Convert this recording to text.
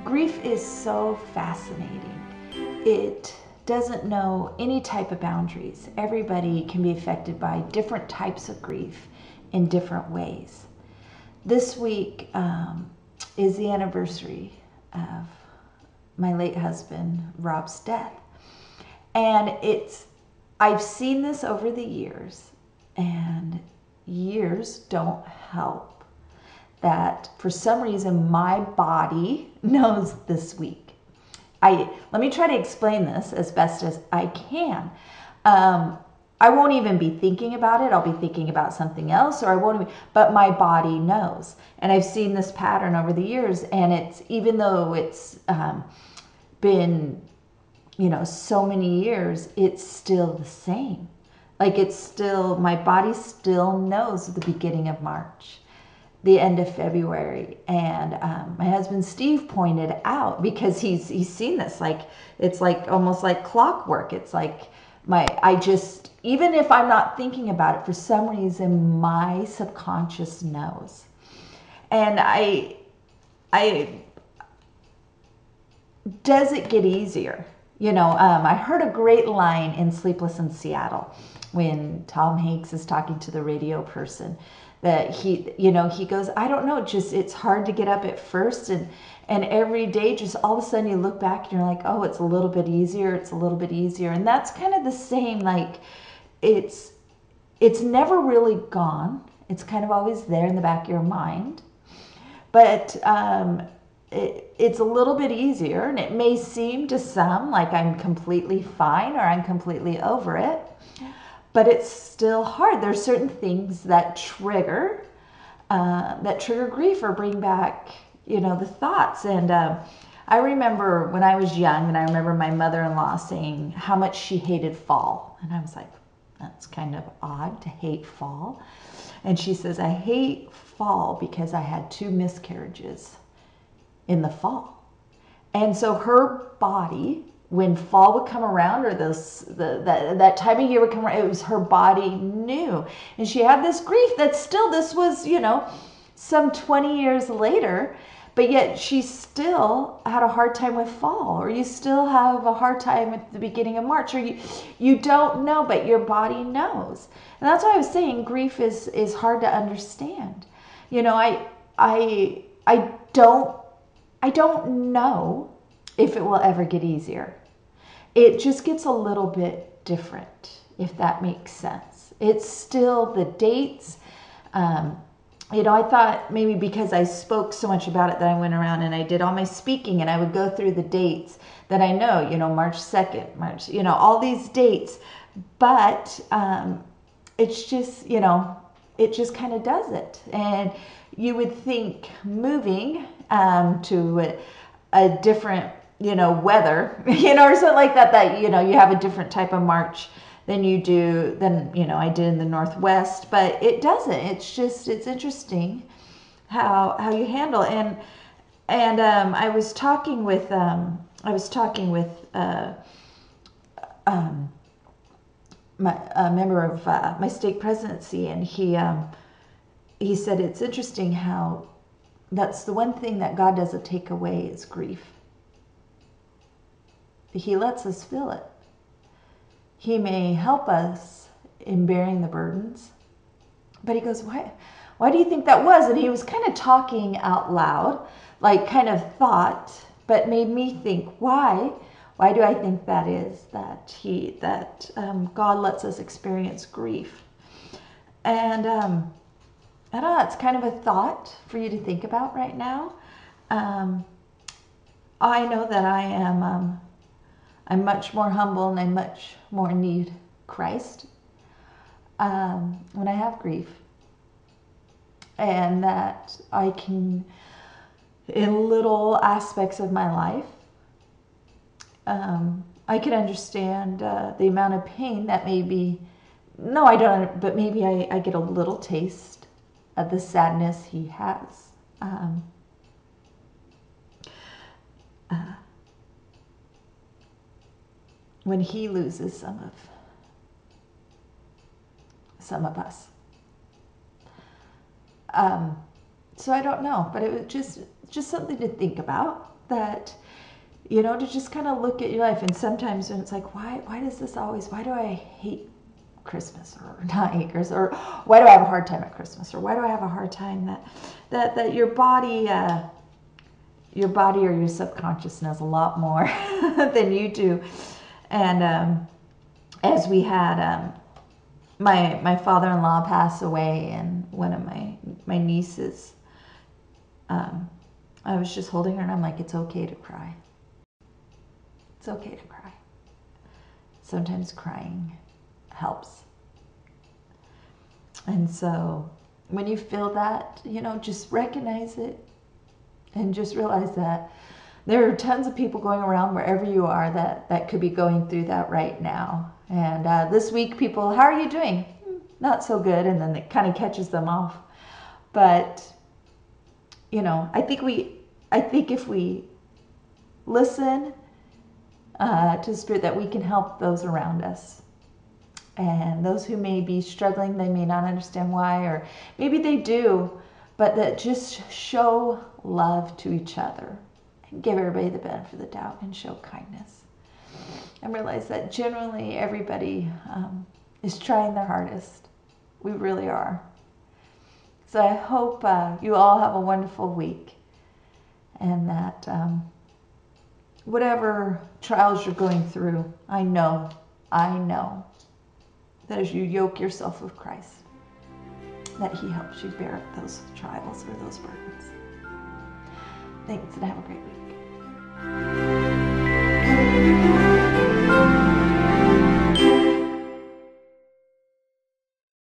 Grief is so fascinating. It doesn't know any type of boundaries. Everybody can be affected by different types of grief in different ways. This week is the anniversary of my late husband Rob's death. And I've seen this over the years, and years don't help. That for some reason my body knows this week. Let me try to explain this as best as I can. I won't even be thinking about it. I'll be thinking about something else, or I won't even, but my body knows. And I've seen this pattern over the years, and it's, even though it's been, so many years, it's still the same. Like, it's still, my body still knows the beginning of March, the end of February. And my husband Steve pointed out, because he's seen this, like, it's like almost like clockwork. It's like even if I'm not thinking about it, for some reason my subconscious knows. And does it get easier? I heard a great line in Sleepless in Seattle when Tom Hanks is talking to the radio person, that he goes, I don't know, just, it's hard to get up at first, and every day, just all of a sudden you look back and you're like, oh, it's a little bit easier, it's a little bit easier. And that's kind of the same, like, it's never really gone. It's kind of always there in the back of your mind. But it's a little bit easier, and it may seem to some like I'm completely fine or I'm completely over it, but it's still hard. There's certain things that trigger grief or bring back, the thoughts. And I remember when I was young, and I remember my mother-in-law saying how much she hated fall. And I was like, that's kind of odd to hate fall. And she says, I hate fall because I had 2 miscarriages in the fall. And so her body, when fall would come around, or that time of year would come around, it was, her body knew. And she had this grief that still, this was, some 20 years later, but yet she still had a hard time with fall, or you still have a hard time at the beginning of March, or you don't know, but your body knows. And that's why I was saying grief is hard to understand. I don't know if it will ever get easier. It just gets a little bit different, if that makes sense. It's still the dates. I thought maybe because I spoke so much about it that I went around and I did all my speaking, and I would go through the dates that I know, March 2nd, March, all these dates. But it's just, it just kind of does it. And you would think moving to a different, weather, or something like that, you have a different type of March than I did in the Northwest, but it doesn't. It's just, it's interesting how you handle. And I was talking with a member of my stake presidency, and he said it's interesting how that's the one thing that God doesn't take away is grief. He lets us feel it. He may help us in bearing the burdens, but he goes, why do you think that was? And he was kind of talking out loud, like kind of thought, but made me think, why do I think that is, that God lets us experience grief? And I don't know, it's kind of a thought for you to think about right now. I know that I'm much more humble, and I much more need Christ when I have grief. And that I can, in little aspects of my life, I can understand the amount of pain that maybe, no, I don't, but maybe I get a little taste of the sadness he has. When he loses some of us. So I don't know, but it was just something to think about. that, you know, to just kind of look at your life. And sometimes when it's like, why does this always, why do I hate Christmas, or not hate Christmas, or why do I have a hard time at Christmas, or why do I have a hard time that your body or your subconscious knows a lot more than you do. And as we had my father-in-law pass away, and one of my nieces, I was just holding her and I'm like, it's okay to cry. It's okay to cry. Sometimes crying helps. And so when you feel that, you know, just recognize it and just realize that there are tons of people going around wherever you are that could be going through that right now. And this week, people, how are you doing? Not so good. And then it kind of catches them off. But, you know, I think if we listen to the Spirit, that we can help those around us. And those who may be struggling, they may not understand why, or maybe they do, but that just show love to each other and give everybody the benefit of the doubt and show kindness. And realize that generally everybody is trying their hardest. We really are. So I hope you all have a wonderful week, and that whatever trials you're going through, I know that as you yoke yourself with Christ, that He helps you bear up those trials or those burdens. Thanks, and have a great week.